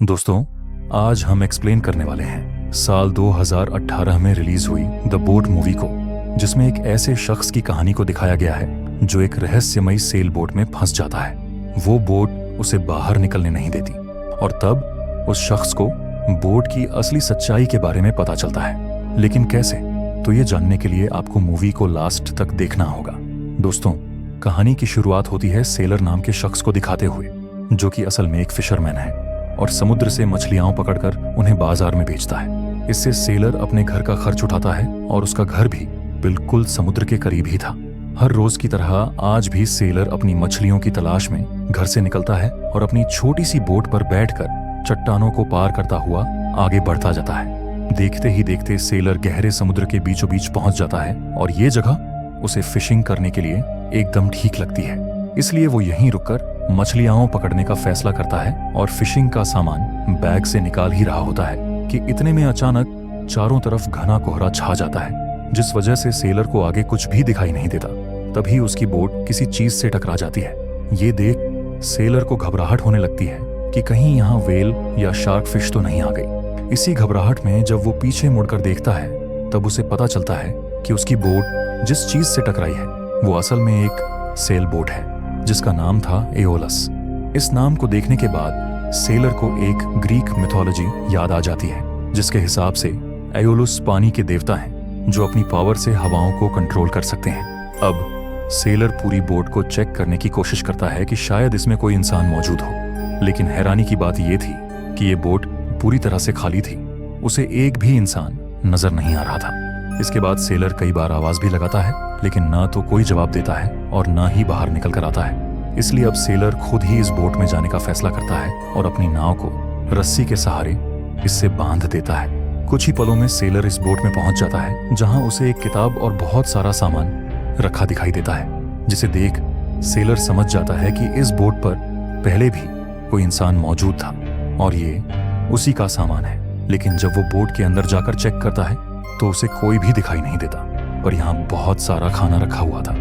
दोस्तों, आज हम एक्सप्लेन करने वाले हैं साल 2018 में रिलीज हुई द बोट मूवी को, जिसमें एक ऐसे शख्स की कहानी को दिखाया गया है जो एक रहस्यमयी सेल बोट में फंस जाता है। वो बोट उसे बाहर निकलने नहीं देती और तब उस शख्स को बोट की असली सच्चाई के बारे में पता चलता है। लेकिन कैसे? तो ये जानने के लिए आपको मूवी को लास्ट तक देखना होगा। दोस्तों, कहानी की शुरुआत होती है सेलर नाम के शख्स को दिखाते हुए, जो कि असल में एक फिशरमैन है और समुद्र से मछलियां पकड़कर उन्हें बाजार में बेचता है। इससे सेलर अपने घर का खर्च उठाता है और उसका घर भी बिल्कुल समुद्र के करीब ही था। हर रोज की तरह आज भी सेलर अपनी मछलियों की तलाश में घर से निकलता है और अपनी छोटी सी बोट पर बैठकर चट्टानों को पार करता हुआ आगे बढ़ता जाता है। देखते ही देखते सेलर गहरे समुद्र के बीचों बीच पहुंच जाता है और ये जगह उसे फिशिंग करने के लिए एकदम ठीक लगती है। इसलिए वो यहीं रुककर मछलियां पकड़ने का फैसला करता है और फिशिंग का सामान बैग से निकाल ही रहा होता है कि इतने में अचानक चारों तरफ घना कोहरा छा जाता है, जिस वजह से सेलर को आगे कुछ भी दिखाई नहीं देता। तभी उसकी बोट किसी चीज से टकरा जाती है। ये देख सेलर को घबराहट होने लगती है कि कहीं यहाँ वेल या शार्क फिश तो नहीं आ गई। इसी घबराहट में जब वो पीछे मुड़कर देखता है तब उसे पता चलता है कि उसकी बोट जिस चीज से टकराई है वो असल में एक सेल बोट है, जिसका नाम था एओलस। इस नाम को देखने के बाद सेलर को एक ग्रीक मिथोलॉजी याद आ जाती है, जिसके हिसाब से एओलुस पानी के देवता हैं जो अपनी पावर से हवाओं को कंट्रोल कर सकते हैं। अब सेलर पूरी बोट को चेक करने की कोशिश करता है कि शायद इसमें कोई इंसान मौजूद हो, लेकिन हैरानी की बात यह थी कि ये बोट पूरी तरह से खाली थी। उसे एक भी इंसान नजर नहीं आ रहा था। इसके बाद सेलर कई बार आवाज भी लगाता है, लेकिन ना तो कोई जवाब देता है और ना ही बाहर निकल कर आता है। इसलिए अब सेलर खुद ही इस बोट में जाने का फैसला करता है और अपनी नाव को रस्सी के सहारे इससे बांध देता है। कुछ ही पलों में सेलर इस बोट में पहुंच जाता है, जहां उसे एक किताब और बहुत सारा सामान रखा दिखाई देता है, जिसे देख सेलर समझ जाता है कि इस बोट पर पहले भी कोई इंसान मौजूद था और ये उसी का सामान है। लेकिन जब वो बोट के अंदर जाकर चेक करता है तो उसे कोई भी दिखाई नहीं देता, पर यहाँ बहुत सारा खाना रखा हुआ था,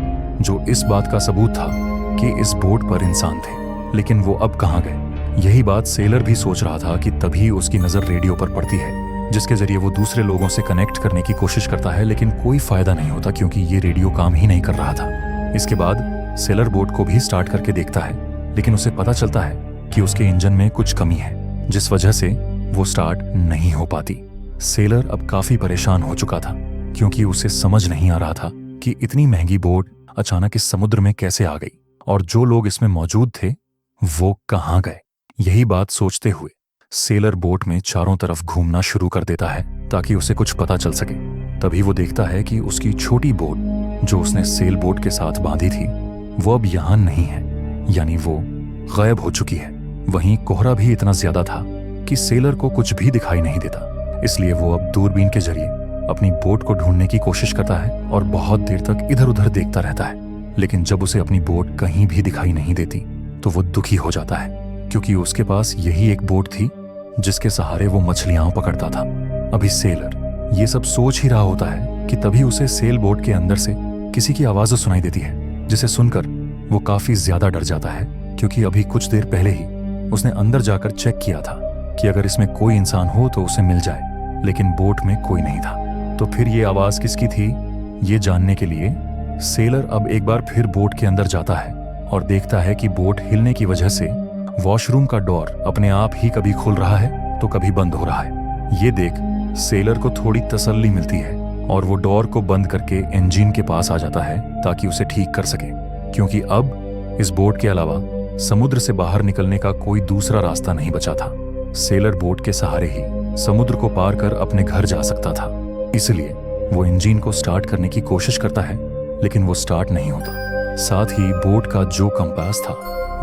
जो इस बात का सबूत था कि इस बोट पर इंसान थे। लेकिन वो अब कहाँ गए? यही बात सेलर भी सोच रहा था कि तभी उसकी नजर रेडियो पर पड़ती है, जिसके जरिए वो दूसरे लोगों से कनेक्ट करने की कोशिश करता है, लेकिन कोई फायदा नहीं होता क्योंकि ये रेडियो काम ही नहीं कर रहा था। इसके बाद सेलर बोट को भी स्टार्ट करके देखता है, लेकिन उसे पता चलता है कि उसके इंजन में कुछ कमी है, जिस वजह से वो स्टार्ट नहीं हो पाती। सेलर अब काफी परेशान हो चुका था क्योंकि उसे समझ नहीं आ रहा था कि इतनी महंगी बोट अचानक इस समुद्र में कैसे आ गई और जो लोग इसमें मौजूद थे वो कहाँ गए। यही बात सोचते हुए सेलर बोट में चारों तरफ घूमना शुरू कर देता है ताकि उसे कुछ पता चल सके। तभी वो देखता है कि उसकी छोटी बोट जो उसने सेल बोट के साथ बांधी थी वो अब यहाँ नहीं है, यानी वो गायब हो चुकी है। वहीं कोहरा भी इतना ज्यादा था कि सेलर को कुछ भी दिखाई नहीं देता। इसलिए वो अब दूरबीन के जरिए अपनी बोट को ढूंढने की कोशिश करता है और बहुत देर तक इधर उधर देखता रहता है। लेकिन जब उसे अपनी बोट कहीं भी दिखाई नहीं देती तो वो दुखी हो जाता है, क्योंकि उसके पास यही एक बोट थी जिसके सहारे वो मछलियां पकड़ता था। अभी सेलर ये सब सोच ही रहा होता है कि तभी उसे सेल बोट के अंदर से किसी की आवाज सुनाई देती है, जिसे सुनकर वो काफी ज्यादा डर जाता है, क्योंकि अभी कुछ देर पहले ही उसने अंदर जाकर चेक किया था कि अगर इसमें कोई इंसान हो तो उसे मिल जाए, लेकिन बोट में कोई नहीं था। तो फिर ये आवाज किसकी थी, ये जानने के लिए सेलर अब एक बार फिर बोट के अंदर जाता है और देखता है कि बोट हिलने की वजह से वॉशरूम का डोर अपने आप ही कभी खुल रहा है तो कभी बंद हो रहा है। ये देख सेलर को थोड़ी तसल्ली मिलती है और वो डोर को बंद करके इंजन के पास आ जाता है ताकि उसे ठीक कर सके, क्योंकि अब इस बोट के अलावा समुद्र से बाहर निकलने का कोई दूसरा रास्ता नहीं बचा था। सेलर बोट के सहारे ही समुद्र को पार कर अपने घर जा सकता था। इसलिए वो इंजन को स्टार्ट करने की कोशिश करता है, लेकिन वो स्टार्ट नहीं होता। साथ ही बोट का जो कंपास था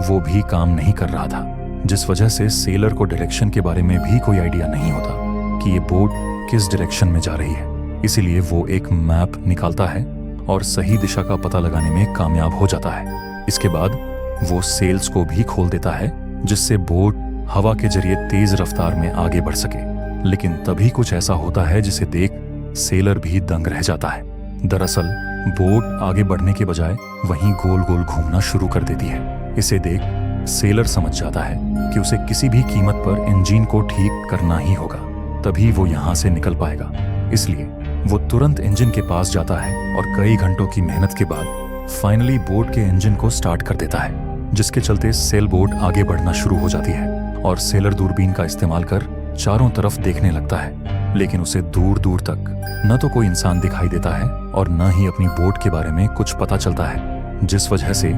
वो भी काम नहीं कर रहा था, जिस वजह से सेलर को डायरेक्शन के बारे में भी कोई आइडिया नहीं होता कि ये बोट किस डायरेक्शन में जा रही है। इसीलिए वो एक मैप निकालता है और सही दिशा का पता लगाने में कामयाब हो जाता है। इसके बाद वो सेल्स को भी खोल देता है, जिससे बोट हवा के जरिए तेज रफ्तार में आगे बढ़ सके। लेकिन तभी कुछ ऐसा होता है जिसे देख सेलर भी दंग रह जाता है। दरअसल बोट आगे बढ़ने के बजाय वहीं गोल गोल घूमना शुरू कर देती है। इसे देख सेलर समझ जाता है कि उसे किसी भी कीमत पर इंजन को ठीक करना ही होगा, तभी वो यहाँ से निकल पाएगा। इसलिए वो तुरंत इंजन के पास जाता है और कई घंटों की मेहनत के बाद फाइनली बोट के इंजन को स्टार्ट कर देता है, जिसके चलते सेल बोट आगे बढ़ना शुरू हो जाती है और सेलर दूरबीन का इस्तेमाल कर चारों तरफ देखने लगता है। लेकिन उसे दूर दूर तक न तो कोई इंसान दिखाई देता है और न ही अपनी बोट के बारे में कुछ पता चलता है, जिस वजह से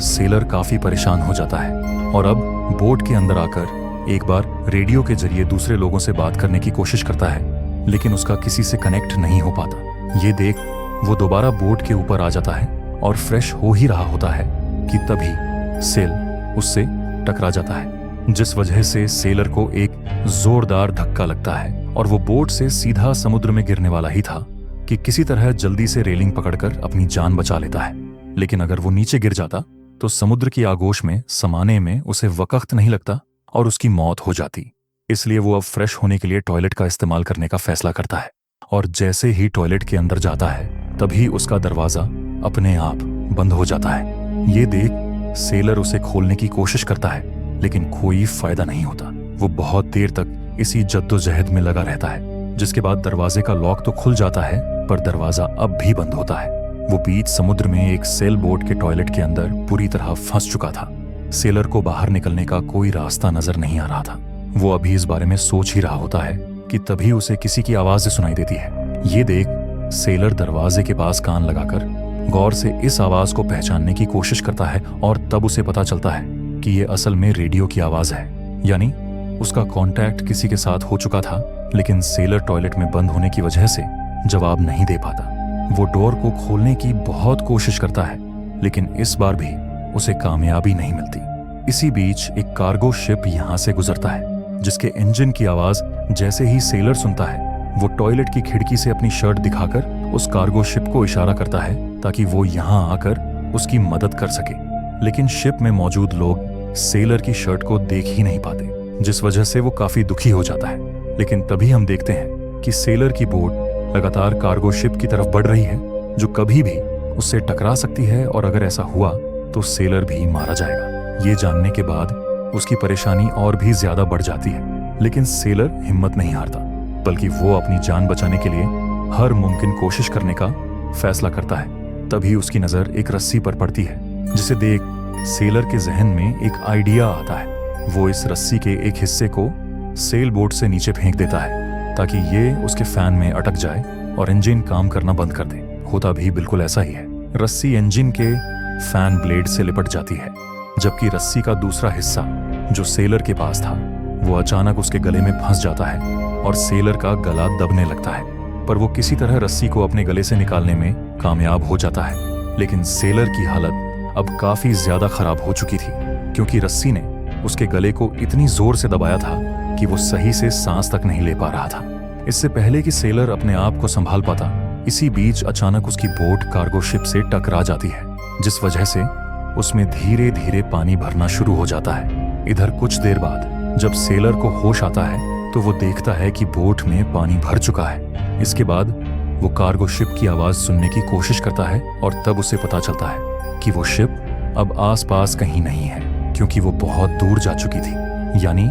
सेलर काफी परेशान हो जाता है और अब बोट के अंदर आकर एक बार रेडियो के जरिए दूसरे लोगों से बात करने की कोशिश करता है, लेकिन उसका किसी से कनेक्ट नहीं हो पाता। ये देख वो दोबारा बोट के ऊपर आ जाता है और फ्रेश हो ही रहा होता है कि तभी सेल उससे टकरा जाता है, जिस वजह से सेलर को एक जोरदार धक्का लगता है और वो बोट से सीधा समुद्र में गिरने वाला ही था कि किसी तरह जल्दी से रेलिंग पकड़कर अपनी जान बचा लेता है। लेकिन अगर वो नीचे गिर जाता तो समुद्र की आगोश में समाने में उसे वक्त नहीं लगता और उसकी मौत हो जाती। इसलिए वो अब फ्रेश होने के लिए टॉयलेट का इस्तेमाल करने का फैसला करता है और जैसे ही टॉयलेट के अंदर जाता है तभी उसका दरवाजा अपने आप बंद हो जाता है। ये देख सेलर उसे खोलने की कोशिश करता है, लेकिन कोई फायदा नहीं होता। वो बहुत देर तक इसी जद्दोजहद में लगा रहता है, जिसके बाद दरवाजे का लॉक तो खुल जाता है पर दरवाजा अब भी बंद होता है। वो बीच समुद्र में एक सेल बोट के टॉयलेट के अंदर पूरी तरह फंस चुका था। सेलर को बाहर निकलने का कोई रास्ता नजर नहीं आ रहा था। वो अभी इस बारे में सोच ही रहा होता है कि तभी उसे किसी की आवाज सुनाई देती है। ये देख सेलर दरवाजे के पास कान लगाकर गौर से इस आवाज को पहचानने की कोशिश करता है और तब उसे पता चलता है कि ये असल में रेडियो की आवाज है, यानी उसका कांटेक्ट किसी के साथ हो चुका था, लेकिन सेलर टॉयलेट में बंद होने की वजह से जवाब नहीं दे पाता। वो डोर को खोलने की बहुत कोशिश करता है, लेकिन इस बार भी उसे कामयाबी नहीं मिलती। इसी बीच एक कार्गो शिप यहाँ से गुजरता है, जिसके इंजन की आवाज जैसे ही सेलर सुनता है वो टॉयलेट की खिड़की से अपनी शर्ट दिखाकर उस कार्गो शिप को इशारा करता है ताकि वो यहाँ आकर उसकी मदद कर सके। लेकिन शिप में मौजूद लोग सेलर की शर्ट को देख ही नहीं पाते, जिस वजह से वो काफी दुखी हो जाता है। लेकिन तभी हम देखते हैं कि सेलर की बोट लगातार कार्गो शिप की तरफ बढ़ रही है, जो कभी भी उससे टकरा सकती है और अगर ऐसा हुआ तो सेलर भी मारा जाएगा। ये जानने के बाद उसकी परेशानी और भी ज्यादा बढ़ जाती है, लेकिन सेलर हिम्मत नहीं हारता, बल्कि वो अपनी जान बचाने के लिए हर मुमकिन कोशिश करने का फैसला करता है। तभी उसकी नजर एक रस्सी पर पड़ती है, जिसे देख सेलर के जहन में एक आइडिया आता है। वो इस रस्सी के एक हिस्से को सेल बोट से नीचे फेंक देता है ताकि ये उसके फैन में अटक जाए और इंजन काम करना बंद कर दे। होता भी बिल्कुल ऐसा ही है। रस्सी इंजन के फैन ब्लेड से लिपट जाती है, जबकि रस्सी का दूसरा हिस्सा जो सेलर के पास था वो अचानक उसके गले में फंस जाता है और सेलर का गला दबने लगता है। पर वो किसी तरह रस्सी को अपने गले से निकालने में कामयाब हो जाता है। लेकिन सेलर की हालत अब काफी ज्यादा खराब हो चुकी थी, क्योंकि रस्सी ने उसके गले को इतनी जोर से दबाया था कि वो सही से सांस तक नहीं ले पा रहा था। इससे पहले कि सेलर अपने आप को संभाल पाता, इसी बीच अचानक उसकी बोट कार्गो शिप से टकरा जाती है, जिस वजह से उसमें धीरे धीरे पानी भरना शुरू हो जाता है। इधर कुछ देर बाद जब सेलर को होश आता है तो वो देखता है कि बोट में पानी भर चुका है। इसके बाद वो कार्गो शिप की आवाज सुनने की कोशिश करता है और तब उसे पता चलता है कि वो शिप अब आसपास कहीं नहीं है, क्योंकि वो बहुत दूर जा चुकी थी। यानी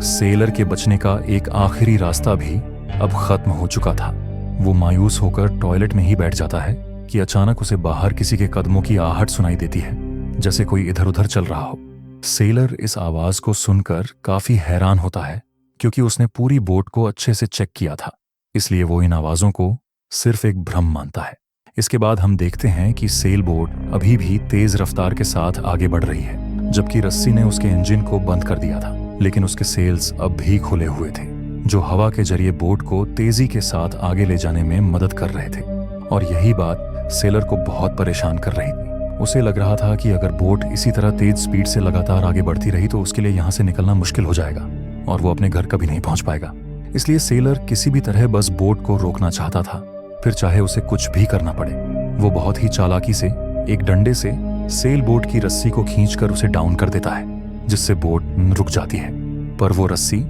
सेलर के बचने का एक आखिरी रास्ता भी अब खत्म हो चुका था। वो मायूस होकर टॉयलेट में ही बैठ जाता है कि अचानक उसे बाहर किसी के कदमों की आहट सुनाई देती है, जैसे कोई इधर उधर चल रहा हो। सेलर इस आवाज को सुनकर काफी हैरान होता है, क्योंकि उसने पूरी बोट को अच्छे से चेक किया था, इसलिए वो इन आवाजों को सिर्फ एक भ्रम मानता है। इसके बाद हम देखते हैं कि सेल बोट अभी भी तेज रफ्तार के साथ आगे बढ़ रही है, जबकि रस्सी ने उसके इंजन को बंद कर दिया था, लेकिन उसके सेल्स अब भी खुले हुए थे, जो हवा के जरिए बोट को तेजी के साथ आगे ले जाने में मदद कर रहे थे। और यही बात सेलर को बहुत परेशान कर रही थी। उसे लग रहा था कि अगर बोट इसी तरह तेज स्पीड से लगातार आगे बढ़ती रही तो उसके लिए यहाँ से निकलना मुश्किल हो जाएगा और वो अपने घर कभी नहीं पहुंच पाएगा। इसलिए सेलर किसी भी तरह बस बोट को रोकना चाहता था, फिर चाहे उसे कुछ भी करना पड़े। वो बहुत ही चालाकी से एक डंडे से सेल बोट की रस्सी को खींचकर उसे डाउन कर देता है, जिससे बोट रुक जाती है। पर वो रस्सी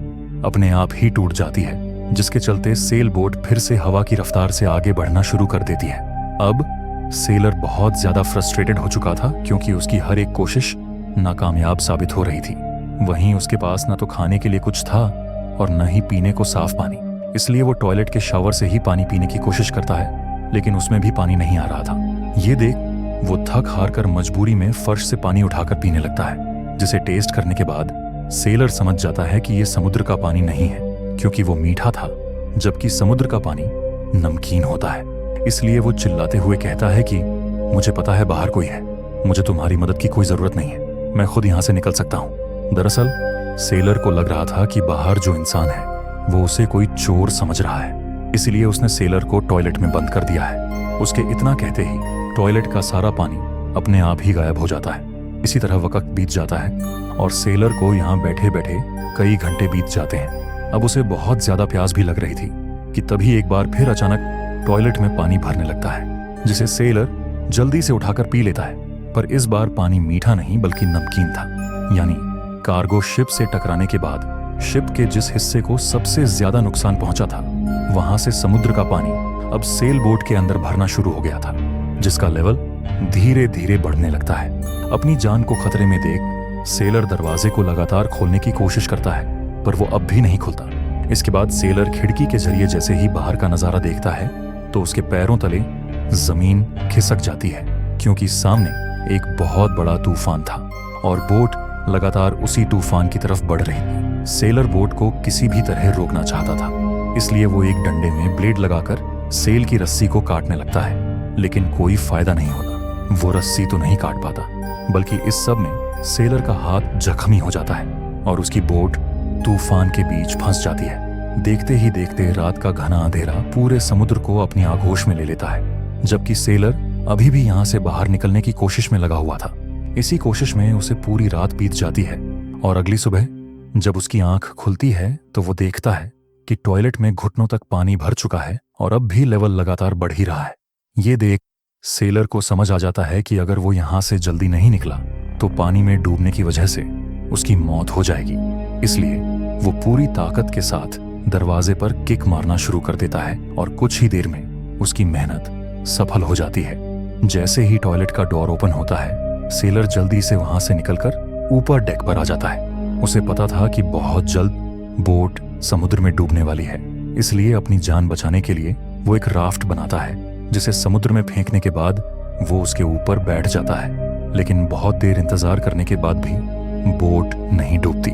अपने आप ही टूट जाती है, जिसके चलते सेल बोट फिर से हवा की रफ्तार से आगे बढ़ना शुरू कर देती है। अब सेलर बहुत ज्यादा फ्रस्ट्रेटेड हो चुका था, क्योंकि उसकी हर एक कोशिश नाकामयाब साबित हो रही थी। वहीं उसके पास न तो खाने के लिए कुछ था और न ही पीने को साफ पानी। इसलिए वो टॉयलेट के शावर से ही पानी पीने की कोशिश करता है, लेकिन उसमें भी पानी नहीं आ रहा था। ये देख वो थक हार कर मजबूरी में फर्श से पानी उठाकर पीने लगता है, जिसे टेस्ट करने के बाद सेलर समझ जाता है कि ये समुद्र का पानी नहीं है, क्योंकि वो मीठा था, जबकि समुद्र का पानी नमकीन होता है। इसलिए वो चिल्लाते हुए कहता है कि मुझे पता है बाहर कोई है, मुझे तुम्हारी मदद की कोई जरूरत नहीं है, मैं खुद यहाँ से निकल सकता हूँ। दरअसल सेलर को लग रहा था कि बाहर जो इंसान है वो उसे कोई चोर समझ रहा है, इसलिए उसने सेलर को टॉयलेट में बंद कर दिया है। उसके इतना कहते ही टॉयलेट का सारा पानी अपने आप ही गायब हो जाता है। इसी तरह वक्त बीत जाता है और सेलर को यहाँ बैठे बैठे कई घंटे बीत जाते हैं। अब उसे बहुत ज्यादा प्यास भी लग रही थी कि तभी एक बार फिर अचानक टॉयलेट में पानी भरने लगता है, जिसे सेलर जल्दी से उठाकर पी लेता है। पर इस बार पानी मीठा नहीं बल्कि नमकीन था। यानी कार्गो शिप से टकराने के बाद शिप के जिस हिस्से को सबसे ज्यादा नुकसान पहुंचा था, वहां से समुद्र का पानी अब सेल बोट के अंदर भरना शुरू हो गया था, जिसका लेवल धीरे धीरे बढ़ने लगता है। अपनी जान को खतरे में देख सेलर दरवाजे को लगातार खोलने की कोशिश करता है, पर वो अब भी नहीं खुलता। इसके बाद सेलर खिड़की के जरिए जैसे ही बाहर का नजारा देखता है तो उसके पैरों तले जमीन खिसक जाती है, क्योंकि सामने एक बहुत बड़ा तूफान था और बोट लगातार उसी तूफान की तरफ बढ़ रही थी। सेलर बोट को किसी भी तरह रोकना चाहता था, इसलिए वो एक डंडे में ब्लेड लगाकर सेल की रस्सी को काटने लगता है, लेकिन कोई फायदा नहीं होता। वो रस्सी तो नहीं काट पाता, बल्कि इस सब में सेलर का हाथ जख्मी हो जाता है और उसकी बोट तूफान के बीच फंस जाती है। देखते ही देखते रात का घना अंधेरा पूरे समुद्र को अपनी आगोश में ले लेता है, जबकि सेलर अभी भी यहाँ से बाहर निकलने की कोशिश में लगा हुआ था। इसी कोशिश में उसे पूरी रात बीत जाती है और अगली सुबह जब उसकी आंख खुलती है तो वो देखता है कि टॉयलेट में घुटनों तक पानी भर चुका है और अब भी लेवल लगातार बढ़ ही रहा है। ये देख सेलर को समझ आ जाता है कि अगर वो यहाँ से जल्दी नहीं निकला तो पानी में डूबने की वजह से उसकी मौत हो जाएगी। इसलिए वो पूरी ताकत के साथ दरवाजे पर किक मारना शुरू कर देता है और कुछ ही देर में उसकी मेहनत सफल हो जाती है। जैसे ही टॉयलेट का डोर ओपन होता है, सेलर जल्दी से वहां से निकलकर ऊपर डेक पर आ जाता है। उसे पता था कि बहुत जल्द बोट समुद्र में डूबने वाली है, इसलिए अपनी जान बचाने के लिए वो एक राफ्ट बनाता है, जिसे समुद्र में फेंकने के बाद वो उसके ऊपर बैठ जाता है। लेकिन बहुत देर इंतजार करने के बाद भी बोट नहीं डूबती।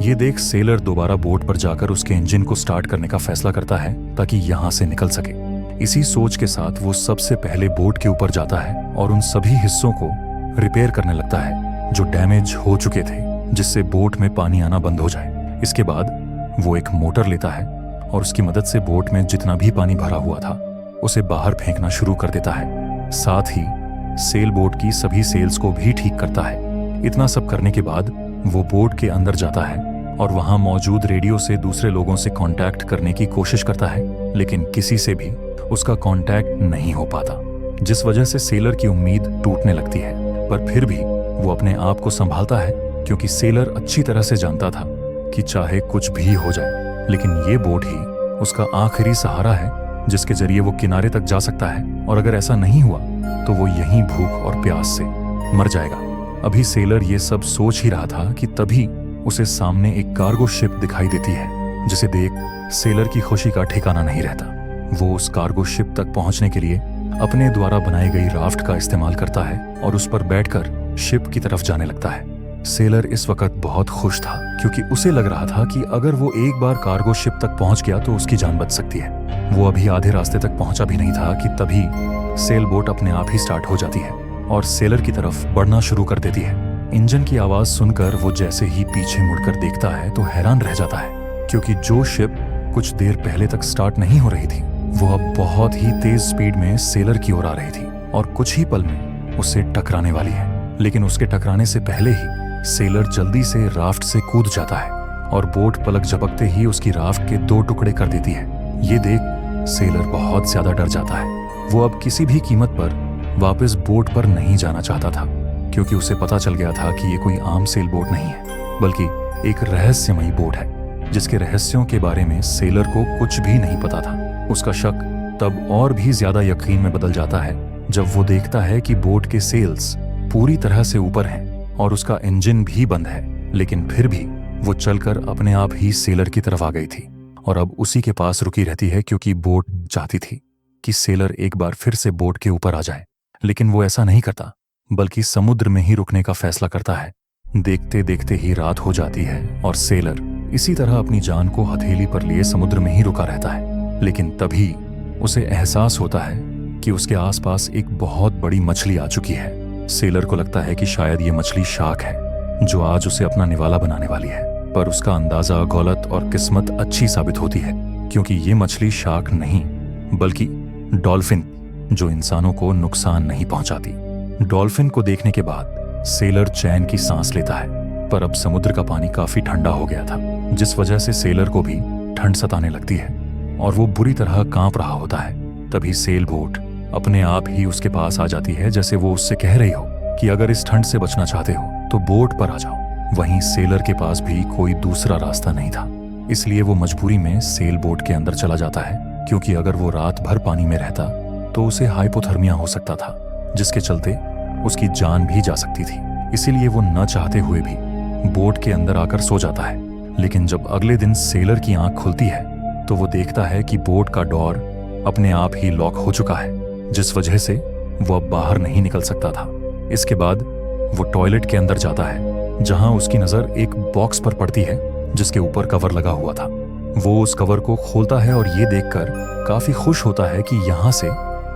ये देख सेलर दोबारा बोट पर जाकर उसके इंजन को स्टार्ट करने का फैसला करता है ताकि यहाँ से निकल सके। इसी सोच के साथ वो सबसे पहले बोट के ऊपर जाता है और उन सभी हिस्सों को रिपेयर करने लगता है जो डैमेज हो चुके थे, जिससे बोट में पानी आना बंद हो जाए। इसके बाद वो एक मोटर लेता है और उसकी मदद से बोट में जितना भी पानी भरा हुआ था उसे बाहर फेंकना शुरू कर देता है। साथ ही सेल बोट की सभी सेल्स को भी ठीक करता है। इतना सब करने के बाद वो बोट के अंदर जाता है और वहां मौजूद रेडियो से दूसरे लोगों से कांटेक्ट करने की कोशिश करता है, लेकिन किसी से भी उसका कांटेक्ट नहीं हो पाता, जिस वजह से सेलर की उम्मीद टूटने लगती है। पर फिर भी वो अपने आप को संभालता है, क्योंकि सेलर अच्छी तरह से जानता था कि चाहे कुछ भी हो जाए, लेकिन ये बोट ही उसका आखिरी सहारा है जिसके जरिए वो किनारे तक जा सकता है, और अगर ऐसा नहीं हुआ तो वो यहीं भूख और प्यास से मर जाएगा। अभी सेलर ये सब सोच ही रहा था कि तभी उसे सामने एक कार्गो शिप दिखाई देती है, जिसे देख सेलर की खुशी का ठिकाना नहीं रहता। वो उस कार्गो शिप तक पहुंचने के लिए अपने द्वारा बनाई गई राफ्ट का इस्तेमाल करता है और उस पर बैठकर शिप की तरफ जाने लगता है। सेलर इस वक्त बहुत खुश था, क्योंकि उसे लग रहा था कि अगर वो एक बार कार्गो शिप तक पहुंच गया तो उसकी जान बच सकती है। वो अभी आधे रास्ते तक पहुंचा भी नहीं था कि तभी सेल बोट अपने आप ही स्टार्ट हो जाती है और सेलर की तरफ बढ़ना शुरू कर देती है। इंजन की आवाज सुनकर वो जैसे ही पीछे मुड़कर देखता है तो हैरान रह जाता है, क्योंकि जो शिप कुछ देर पहले तक स्टार्ट नहीं हो रही थी वो अब बहुत ही तेज स्पीड में सेलर की ओर आ रही थी और कुछ ही पल में उसे टकराने वाली है। लेकिन उसके टकराने से पहले ही सेलर जल्दी से राफ्ट से कूद जाता है और बोट पलक झपकते ही उसकी राफ्ट के 2 टुकड़े कर देती है। ये देख सेलर बहुत ज्यादा डर जाता है। वो अब किसी भी कीमत पर वापस बोट पर नहीं जाना चाहता था, क्योंकि उसे पता चल गया था कि ये कोई आम सेल बोट नहीं है, बल्कि एक रहस्यमयी बोट है, जिसके रहस्यों के बारे में सेलर को कुछ भी नहीं पता था। उसका शक तब और भी ज्यादा यकीन में बदल जाता है जब वो देखता है कि बोट के सेल्स पूरी तरह से ऊपर हैं, और उसका इंजन भी बंद है, लेकिन फिर भी वो चलकर अपने आप ही सेलर की तरफ आ गई थी और अब उसी के पास रुकी रहती है क्योंकि बोट चाहती थी कि सेलर एक बार फिर से बोट के ऊपर आ जाए। लेकिन वो ऐसा नहीं करता, बल्कि समुद्र में ही रुकने का फैसला करता है। देखते देखते ही रात हो जाती है और सेलर इसी तरह अपनी जान को हथेली पर लिए समुद्र में ही रुका रहता है। लेकिन तभी उसे एहसास होता है कि उसके आसपास एक बहुत बड़ी मछली आ चुकी है। सेलर को लगता है कि शायद ये मछली शार्क है जो आज उसे अपना निवाला बनाने वाली है, पर उसका अंदाजा गलत और किस्मत अच्छी साबित होती है क्योंकि ये मछली शार्क नहीं बल्कि डॉल्फिन, जो इंसानों को नुकसान नहीं पहुंचाती। डॉल्फिन को देखने के बाद सेलर चैन की सांस लेता है, पर अब समुद्र का पानी काफी ठंडा हो गया था, जिस वजह से सेलर को भी ठंड सताने लगती है और वो बुरी तरह कांप रहा होता है। तभी सेल बोट अपने आप ही उसके पास आ जाती है, जैसे वो उससे कह रही हो कि अगर इस ठंड से बचना चाहते हो तो बोट पर आ जाओ। वहीं सेलर के पास भी कोई दूसरा रास्ता नहीं था, इसलिए वो मजबूरी में सेल बोट के अंदर चला जाता है, क्योंकि अगर वो रात भर पानी में रहता तो उसे हाइपोथर्मिया हो सकता था, जिसके चलते उसकी जान भी जा सकती थी। इसीलिए वो न चाहते हुए भी बोट के अंदर आकर सो जाता है। लेकिन जब अगले दिन सेलर की आंख खुलती है तो वो देखता है कि बोट का डोर अपने आप ही लॉक हो चुका है, जिस वजह से वो अब बाहर नहीं निकल सकता था। इसके बाद वो टॉयलेट के अंदर जाता है, जहां उसकी नजर एक बॉक्स पर पड़ती है जिसके ऊपर कवर लगा हुआ था। वो उस कवर को खोलता है और ये देखकर काफी खुश होता है कि यहाँ से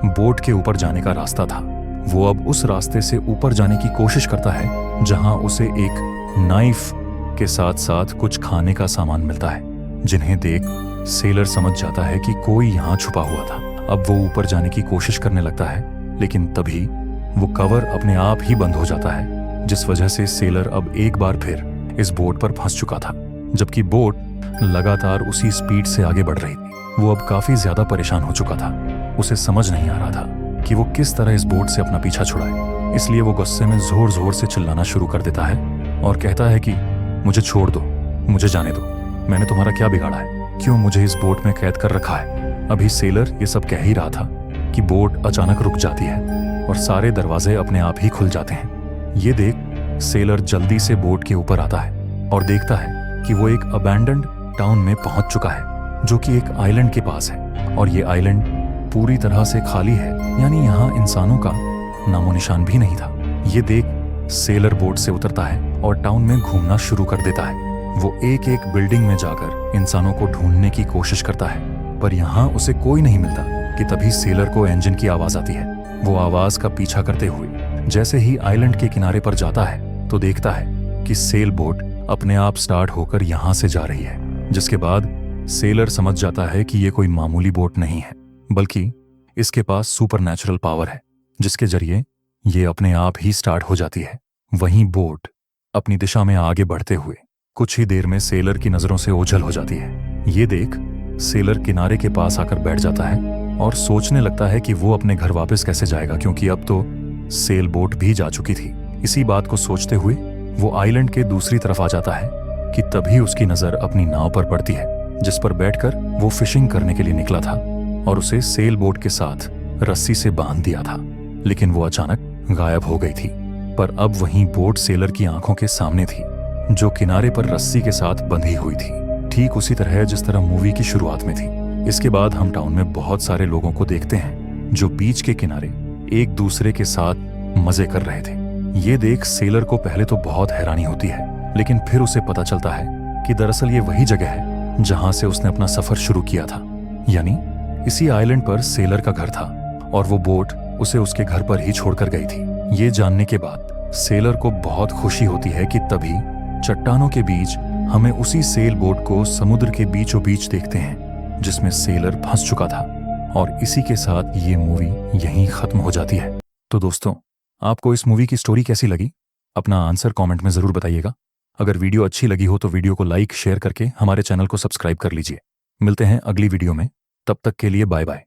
बोट के ऊपर जाने का रास्ता था। वो अब उस रास्ते से ऊपर जाने की कोशिश करता है जहां उसे एक नाइफ के साथ साथ कुछ खाने का सामान मिलता है, जिन्हें देख सेलर समझ जाता है कि कोई यहाँ छुपा हुआ था। अब वो ऊपर जाने की कोशिश करने लगता है, लेकिन तभी वो कवर अपने आप ही बंद हो जाता है, जिस वजह से सेलर अब एक बार फिर इस बोट पर फंस चुका था, जबकि बोट लगातार उसी स्पीड से आगे बढ़ रही थी। वो अब काफी ज्यादा परेशान हो चुका था। उसे समझ नहीं आ रहा था कि वो किस तरह इस बोट से अपना पीछा छुड़ाए, इसलिए वो गुस्से में जोर जोर से चिल्लाना शुरू कर देता है और कहता है कि मुझे छोड़ दो, मुझे जाने दो, मैंने तुम्हारा क्या बिगाड़ा है, क्यों मुझे इस बोट में कैद कर रखा है। अभी सेलर ये सब कह ही रहा था कि बोट अचानक रुक जाती है और सारे दरवाजे अपने आप ही खुल जाते हैं। ये देख सेलर जल्दी से बोट के ऊपर आता है और देखता है कि वो एक अबैंडन्ड टाउन में पहुंच चुका है, जो कि एक आइलैंड के पास है और ये आइलैंड पूरी तरह से खाली है, यानी यहाँ इंसानों का नामो निशान भी नहीं था। ये देख सेलर बोट से उतरता है और टाउन में घूमना शुरू कर देता है। वो एक एक बिल्डिंग में जाकर इंसानों को ढूंढने की कोशिश करता है, पर यहाँ उसे कोई नहीं मिलता कि तभी सेलर को इंजन की आवाज आती है। वो आवाज का पीछा करते हुए जैसे ही आइलैंड के किनारे पर जाता है तो देखता है कि सेल बोट अपने आप स्टार्ट होकर यहाँ से जा रही है, जिसके बाद सेलर समझ जाता है कि ये कोई मामूली बोट नहीं है, बल्कि इसके पास सुपरनैचुरल पावर है, जिसके जरिए ये अपने आप ही स्टार्ट हो जाती है। वहीं बोट अपनी दिशा में आगे बढ़ते हुए कुछ ही देर में सेलर की नजरों से ओझल हो जाती है। ये देख सेलर किनारे के पास आकर बैठ जाता है और सोचने लगता है कि वो अपने घर वापस कैसे जाएगा, क्योंकि अब तो सेल बोट भी जा चुकी थी। इसी बात को सोचते हुए वो आइलैंड के दूसरी तरफ आ जाता है कि तभी उसकी नजर अपनी नाव पर पड़ती है, जिस पर बैठकर वो फिशिंग करने के लिए निकला था और उसे सेल बोट के साथ रस्सी से बांध दिया था, लेकिन वो अचानक गायब हो गई थी। पर अब वहीं बोट सेलर की आंखों के सामने थी, जो किनारे पर रस्सी के साथ बंधी हुई थी, ठीक उसी तरह जिस तरह मूवी की शुरुआत में थी। इसके बाद हम टाउन में बहुत सारे लोगों को देखते हैं जो बीच के किनारे एक दूसरे के साथ मजे कर रहे थे। ये देख सेलर को पहले तो बहुत हैरानी होती है, लेकिन फिर उसे पता चलता है कि दरअसल ये वही जगह है जहां से उसने अपना सफर शुरू किया था, यानी इसी आइलैंड पर सेलर का घर था और वो बोट उसे उसके घर पर ही छोड़कर गई थी। ये जानने के बाद सेलर को बहुत खुशी होती है कि तभी चट्टानों के बीच हमें उसी सेल बोट को समुद्र के बीचों बीच देखते हैं जिसमें सेलर फंस चुका था, और इसी के साथ ये मूवी यहीं खत्म हो जाती है। तो दोस्तों, आपको इस मूवी की स्टोरी कैसी लगी? अपना आंसर कमेंट में जरूर बताइएगा। अगर वीडियो अच्छी लगी हो तो वीडियो को लाइक शेयर करके हमारे चैनल को सब्सक्राइब कर लीजिए। मिलते हैं अगली वीडियो में, तब तक के लिए बाय बाय।